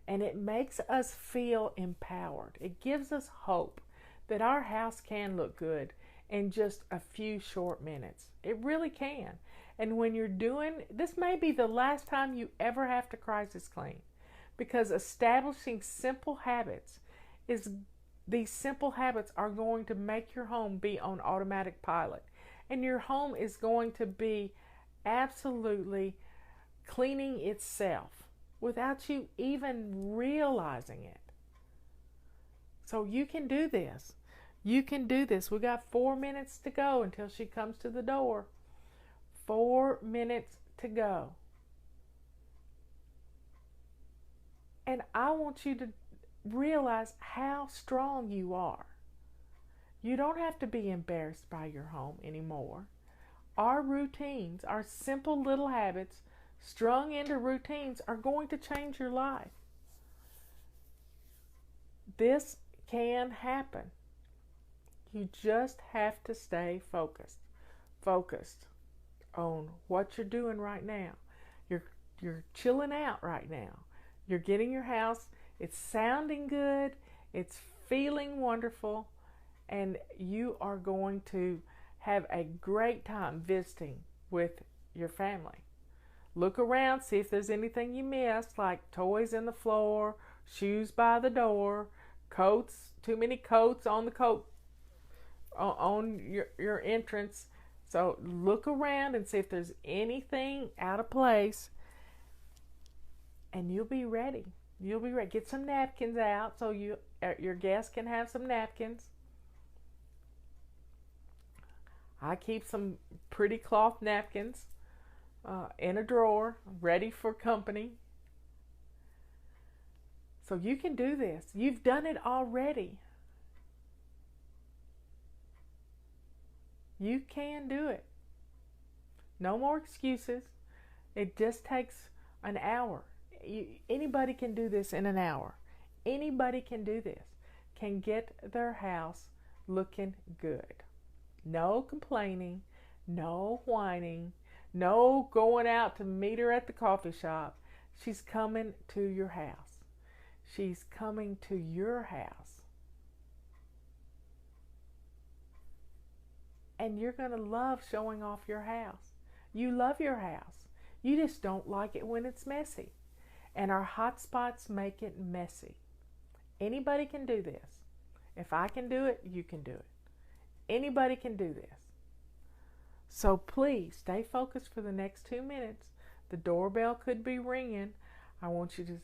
And it makes us feel empowered. It gives us hope that our house can look good in just a few short minutes. It really can. And when you're doing, this may be the last time you ever have to crisis clean, because establishing simple habits these simple habits are going to make your home be on automatic pilot. And your home is going to be absolutely cleaning itself without you even realizing it. So you can do this. You can do this. We got 4 minutes to go until she comes to the door. 4 minutes to go. And I want you to realize how strong you are. You don't have to be embarrassed by your home anymore. Our routines, our simple little habits, strung into routines, are going to change your life. This can happen. You just have to stay focused. Focused on what you're doing right now. You're chilling out right now. You're getting your house, it's sounding good, it's feeling wonderful, and you are going to have a great time visiting with your family. Look around, see if there's anything you missed, like toys in the floor, shoes by the door, coats, too many coats on the coat on your entrance. So look around and see if there's anything out of place, and you'll be ready. You'll be ready. Get some napkins out so your guests can have some napkins. I keep some pretty cloth napkins in a drawer, ready for company. So you can do this. You've done it already. You can do it. No more excuses. It just takes an hour. Anybody can do this in an hour. Anybody can do this. Can get their house looking good. No complaining. No whining. No going out to meet her at the coffee shop. She's coming to your house. She's coming to your house. And you're going to love showing off your house. You love your house. You just don't like it when it's messy. And our hot spots make it messy. Anybody can do this. If I can do it, you can do it. Anybody can do this. So please stay focused for the next 2 minutes. The doorbell could be ringing. I want you to